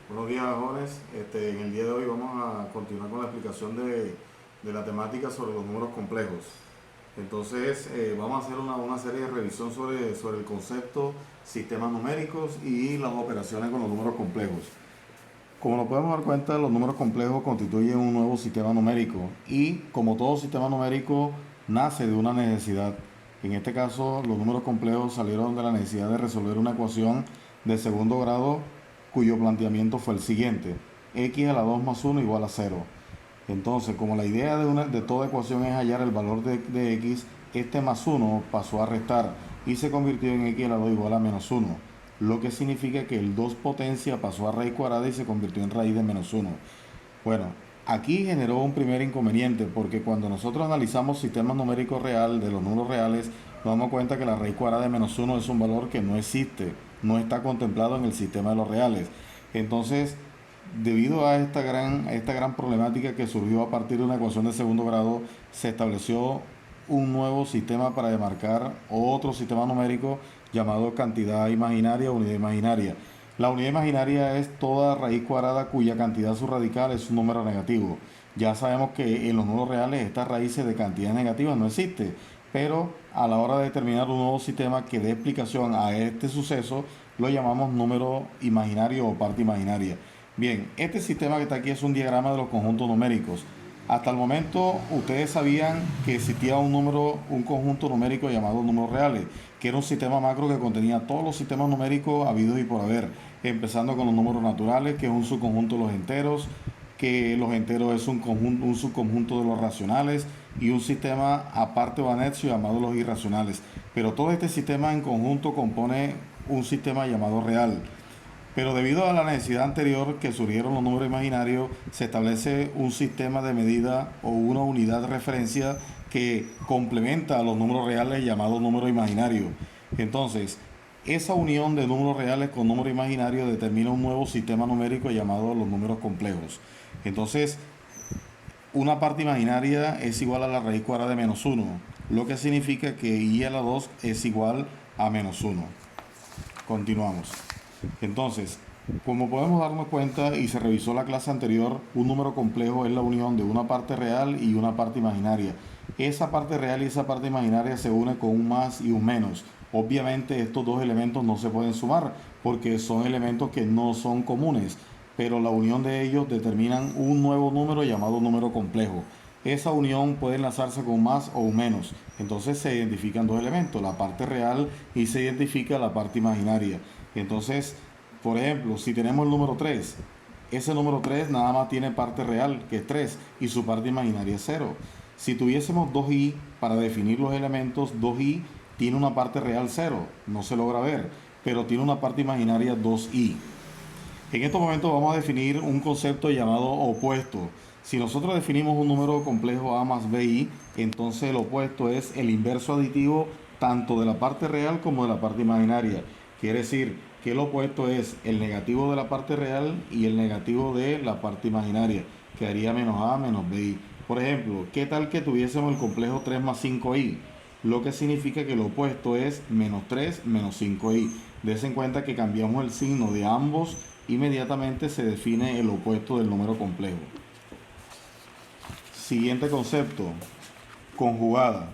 Buenos días, jóvenes. En el día de hoy vamos a continuar con la explicación de la temática sobre los números complejos. Entonces, vamos a hacer una serie de revisión sobre el concepto, sistemas numéricos y las operaciones con los números complejos. Como nos podemos dar cuenta, los números complejos constituyen un nuevo sistema numérico y, como todo sistema numérico, nace de una necesidad. En este caso, los números complejos salieron de la necesidad de resolver una ecuación de segundo grado cuyo planteamiento fue el siguiente: x a la 2 más 1 igual a 0. Entonces, como la idea de toda ecuación es hallar el valor de x, este más 1 pasó a restar y se convirtió en x a la 2 igual a menos 1, lo que significa que el 2 potencia pasó a raíz cuadrada y se convirtió en raíz de menos 1. Bueno, aquí generó un primer inconveniente porque cuando nosotros analizamos sistemas numéricos real de los números reales, nos damos cuenta que la raíz cuadrada de menos 1 es un valor que no existe, no está contemplado en el sistema de los reales. Entonces, debido a esta gran problemática que surgió a partir de una ecuación de segundo grado, se estableció un nuevo sistema para demarcar otro sistema numérico llamado cantidad imaginaria o unidad imaginaria. La unidad imaginaria es toda raíz cuadrada cuya cantidad subradical es un número negativo. Ya sabemos que en los números reales estas raíces de cantidades negativas no existen, pero a la hora de determinar un nuevo sistema que dé explicación a este suceso, lo llamamos número imaginario o parte imaginaria. Bien, este sistema que está aquí es un diagrama de los conjuntos numéricos. Hasta el momento ustedes sabían que existía un conjunto numérico llamado números reales, que era un sistema macro que contenía todos los sistemas numéricos habidos y por haber, empezando con los números naturales, que es un subconjunto de los enteros, que los enteros es un subconjunto de los racionales y un sistema aparte o anexo llamado los irracionales. Pero todo este sistema en conjunto compone un sistema llamado real. Pero debido a la necesidad anterior que surgieron los números imaginarios, se establece un sistema de medida o una unidad de referencia que complementa a los números reales llamado número imaginario. Entonces, esa unión de números reales con números imaginarios determina un nuevo sistema numérico llamado los números complejos. Entonces, una parte imaginaria es igual a la raíz cuadrada de menos 1, lo que significa que i a la 2 es igual a menos 1. Continuamos. Entonces, como podemos darnos cuenta y se revisó la clase anterior, un número complejo es la unión de una parte real y una parte imaginaria. Esa parte real y esa parte imaginaria se une con un más y un menos. Obviamente estos dos elementos no se pueden sumar porque son elementos que no son comunes, pero la unión de ellos determinan un nuevo número llamado número complejo. Esa unión puede enlazarse con más o un menos. Entonces se identifican dos elementos, la parte real y se identifica la parte imaginaria. Entonces, por ejemplo, si tenemos el número 3, ese número 3 nada más tiene parte real, que es 3, y su parte imaginaria es 0. Si tuviésemos 2i para definir los elementos, 2i tiene una parte real 0, no se logra ver, pero tiene una parte imaginaria 2i. En estos momentos vamos a definir un concepto llamado opuesto. Si nosotros definimos un número complejo a más bi, entonces el opuesto es el inverso aditivo tanto de la parte real como de la parte imaginaria. Quiere decir que el opuesto es el negativo de la parte real y el negativo de la parte imaginaria. Quedaría menos a menos bi. Por ejemplo, ¿qué tal que tuviésemos el complejo 3 más 5i? Lo que significa que el opuesto es menos 3 menos 5i. Des en cuenta que cambiamos el signo de ambos, inmediatamente se define el opuesto del número complejo. Siguiente concepto, conjugada.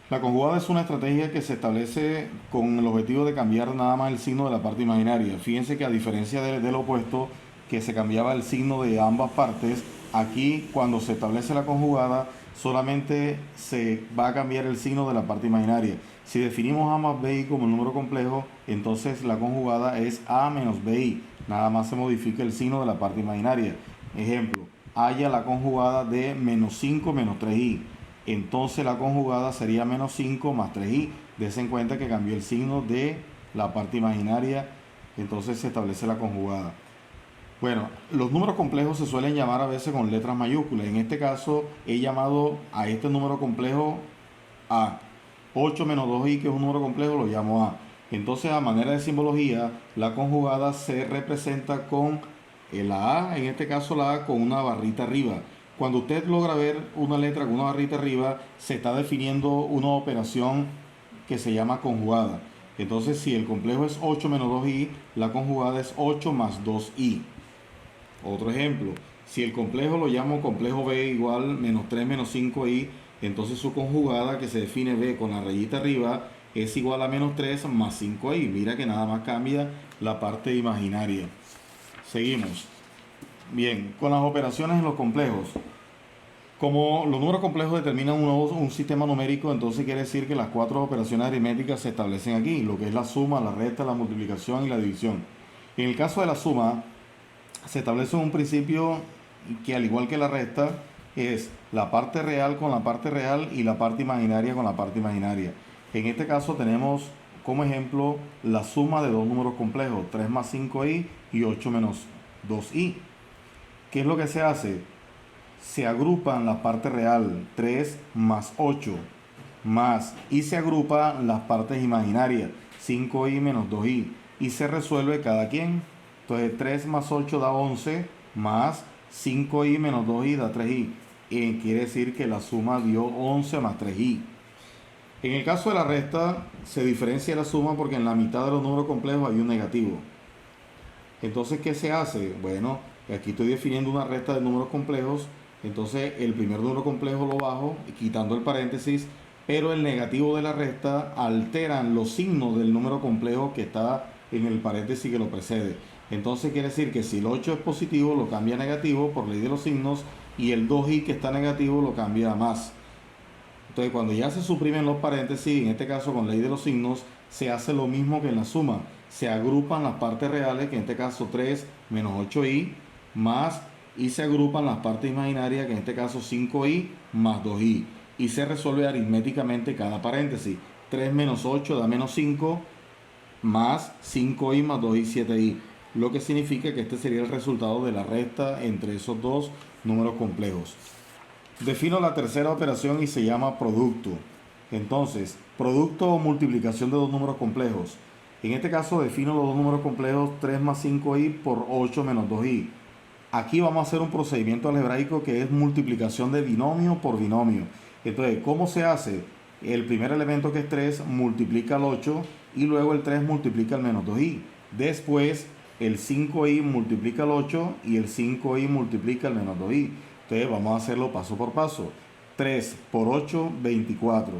La conjugada es una estrategia que se establece con el objetivo de cambiar nada más el signo de la parte imaginaria. Fíjense que a diferencia del opuesto, que se cambiaba el signo de ambas partes, aquí cuando se establece la conjugada solamente se va a cambiar el signo de la parte imaginaria. Si definimos a más bi como el número complejo, entonces la conjugada es a menos bi. Nada más se modifica el signo de la parte imaginaria. Ejemplo, haya la conjugada de menos 5 menos 3i. Entonces la conjugada sería menos 5 más 3i. Des en cuenta que cambió el signo de la parte imaginaria, entonces se establece la conjugada. Bueno, los números complejos se suelen llamar a veces con letras mayúsculas. En este caso he llamado a este número complejo A. 8 menos 2i, que es un número complejo, lo llamo A. Entonces, a manera de simbología, la conjugada se representa con la A, en este caso la A con una barrita arriba. Cuando usted logra ver una letra con una barrita arriba, se está definiendo una operación que se llama conjugada. Entonces, si el complejo es 8 menos 2i, la conjugada es 8 más 2i. Otro ejemplo, si el complejo lo llamo complejo b igual menos 3 menos 5i, entonces su conjugada, que se define b con la rayita arriba, es igual a menos 3 más 5i. Mira que nada más cambia la parte imaginaria. Seguimos. Bien, con las operaciones en los complejos. Como los números complejos determinan un sistema numérico, entonces quiere decir que las 4 operaciones aritméticas se establecen aquí, lo que es la suma, la resta, la multiplicación y la división. En el caso de la suma, se establece un principio que, al igual que la resta, es la parte real con la parte real y la parte imaginaria con la parte imaginaria. En este caso tenemos como ejemplo la suma de dos números complejos, 3 más 5i y 8 menos 2i. ¿Qué es lo que se hace? Se agrupan la parte real, 3 más 8, más, y se agrupan las partes imaginarias, 5i menos 2i, y se resuelve cada quien. Entonces 3 más 8 da 11, más 5i menos 2i da 3i. Quiere decir que la suma dio 11 más 3i. En el caso de la resta, se diferencia la suma porque en la mitad de los números complejos hay un negativo. Entonces, ¿qué se hace? Bueno, aquí estoy definiendo una resta de números complejos. Entonces, el primer número complejo lo bajo, quitando el paréntesis, pero el negativo de la resta alteran los signos del número complejo que está en el paréntesis que lo precede. Entonces, quiere decir que si el 8 es positivo, lo cambia a negativo por ley de los signos, y el 2i que está negativo lo cambia a más. Entonces, cuando ya se suprimen los paréntesis, en este caso con ley de los signos, se hace lo mismo que en la suma. Se agrupan las partes reales, que en este caso 3 menos 8i, más, y se agrupan las partes imaginarias, que en este caso 5i más 2i. Y se resuelve aritméticamente cada paréntesis. 3 menos 8 da menos 5, más 5i más 2i, 7i. Lo que significa que este sería el resultado de la resta entre esos dos números complejos. Defino la tercera operación y se llama producto. Entonces, producto o multiplicación de dos números complejos. En este caso defino los dos números complejos 3 más 5i por 8 menos 2i. Aquí vamos a hacer un procedimiento algebraico que es multiplicación de binomio por binomio. Entonces, ¿cómo se hace? El primer elemento, que es 3, multiplica el 8 y luego el 3 multiplica el menos 2i. Después el 5i multiplica el 8 y el 5i multiplica el menos 2i. Entonces vamos a hacerlo paso por paso. 3 por 8, 24.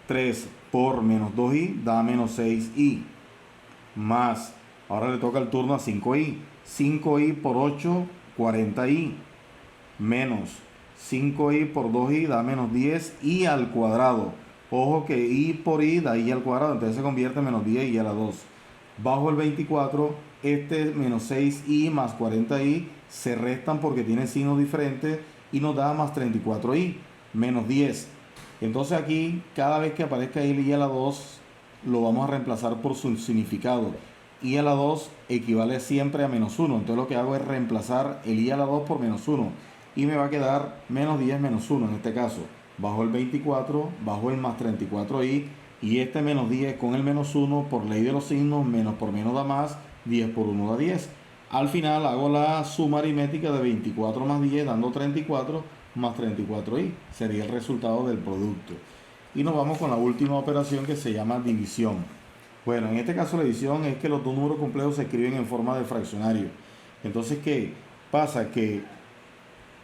3 por menos 2i da menos 6i. Más, ahora le toca el turno a 5i. 5i por 8, 40i. Menos 5i por 2i da menos 10i al cuadrado. Ojo que i por i da i al cuadrado, entonces se convierte en menos 10i a la 2. Bajo el 24, este menos 6i más 40i se restan porque tienen signos diferentes y nos da más 34i, menos 10. Entonces aquí, cada vez que aparezca el i a la 2, lo vamos a reemplazar por su significado. I a la 2 equivale siempre a menos 1. Entonces lo que hago es reemplazar el i a la 2 por menos 1. Y me va a quedar menos 10 menos 1 en este caso. Bajo el 24, bajo el más 34i. Y este menos 10 con el menos 1, por ley de los signos, menos por menos da más, 10 por 1 da 10. Al final hago la suma aritmética de 24 más 10, dando 34, más 34i. Sería el resultado del producto. Y nos vamos con la última operación, que se llama división. Bueno, en este caso la división es que los dos números complejos se escriben en forma de fraccionario. Entonces, ¿qué pasa? Que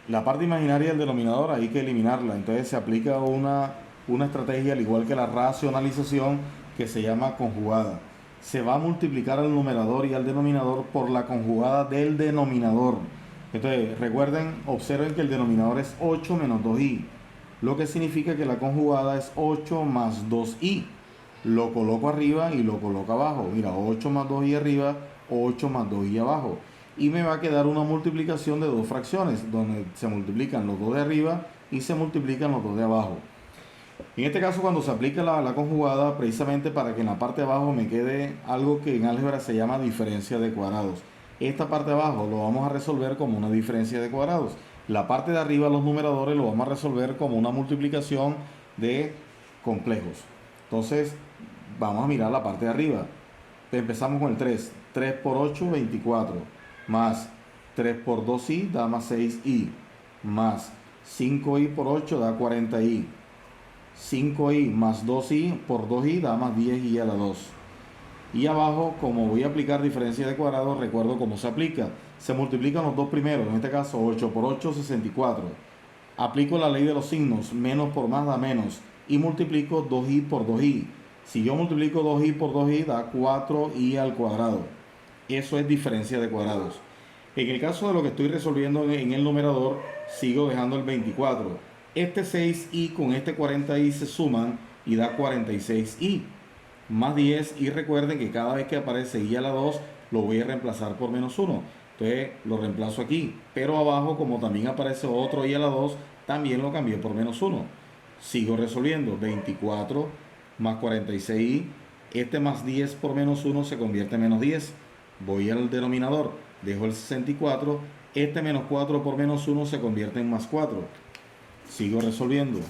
la parte imaginaria del denominador hay que eliminarla. Entonces se aplica una estrategia, al igual que la racionalización, que se llama conjugada. Se va a multiplicar al numerador y al denominador por la conjugada del denominador. Entonces, recuerden, observen que el denominador es 8 menos 2i, lo que significa que la conjugada es 8 más 2i. Lo coloco arriba y lo coloco abajo. Mira, 8 más 2i arriba, 8 más 2i abajo. Y me va a quedar una multiplicación de dos fracciones, donde se multiplican los dos de arriba y se multiplican los dos de abajo. En este caso, cuando se aplica la conjugada, precisamente para que en la parte de abajo me quede algo que en álgebra se llama diferencia de cuadrados. Esta parte de abajo lo vamos a resolver como una diferencia de cuadrados. La parte de arriba, los numeradores, lo vamos a resolver como una multiplicación de complejos. Entonces, vamos a mirar la parte de arriba. Empezamos con el 3. 3 por 8, 24. Más 3 por 2i da más 6i. Más 5i por 8 da 40i. 5i más 2i por 2i da más 10i a la 2. Y abajo, como voy a aplicar diferencia de cuadrados, recuerdo cómo se aplica. Se multiplican los dos primeros, en este caso 8 por 8, 64. Aplico la ley de los signos, menos por más da menos, y multiplico 2i por 2i. Si yo multiplico 2i por 2i da 4i al cuadrado. Eso es diferencia de cuadrados. En el caso de lo que estoy resolviendo en el numerador, sigo dejando el 24. Este 6i con este 40i se suman y da 46i más 10, y recuerden que cada vez que aparece i a la 2 lo voy a reemplazar por menos 1. Entonces lo reemplazo aquí, pero abajo, como también aparece otro i a la 2, también lo cambié por menos 1. Sigo resolviendo. 24 más 46i, este más 10 por menos 1 se convierte en menos 10. Voy al denominador, dejo el 64, este menos 4 por menos 1 se convierte en más 4. Sigo resolviendo.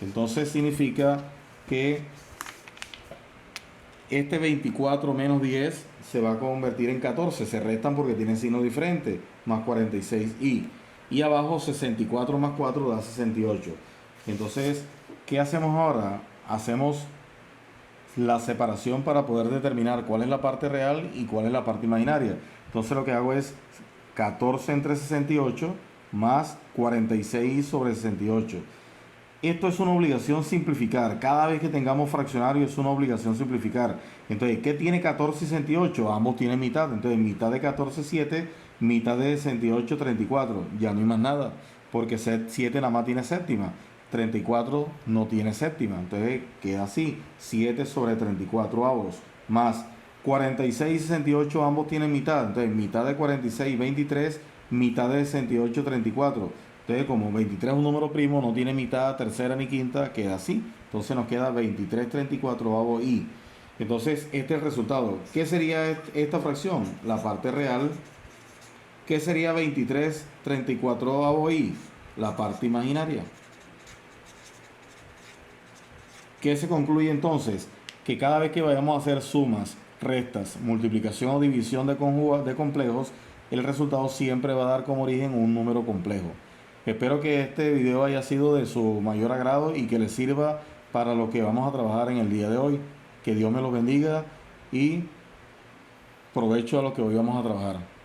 Entonces significa que este 24 menos 10 se va a convertir en 14, se restan porque tienen signo diferente, más 46i. Y abajo 64 más 4 da 68. Entonces, ¿qué hacemos ahora? Hacemos la separación para poder determinar cuál es la parte real y cuál es la parte imaginaria. Entonces lo que hago es 14 entre 68 más 46i sobre 68. Esto es una obligación simplificar. Cada vez que tengamos fraccionario es una obligación simplificar. Entonces, ¿qué tiene 14 y 68? Ambos tienen mitad. Entonces, mitad de 14 es 7, mitad de 68 34. Ya no hay más nada, porque 7 nada más tiene séptima. 34 no tiene séptima. Entonces, queda así. 7 sobre 34 avos. Más 46 y 68 ambos tienen mitad. Entonces, mitad de 46 23, mitad de 68 34. Entonces, como 23 es un número primo, no tiene mitad, tercera ni quinta, queda así. Entonces nos queda 23 34 i. Entonces, este es el resultado. ¿Qué sería esta fracción? La parte real. ¿Qué sería 23 34 i? La parte imaginaria. ¿Qué se concluye entonces? Que cada vez que vayamos a hacer sumas, restas, multiplicación o división de complejos, el resultado siempre va a dar como origen un número complejo. Espero que este video haya sido de su mayor agrado y que les sirva para lo que vamos a trabajar en el día de hoy. Que Dios me los bendiga y provecho a lo que hoy vamos a trabajar.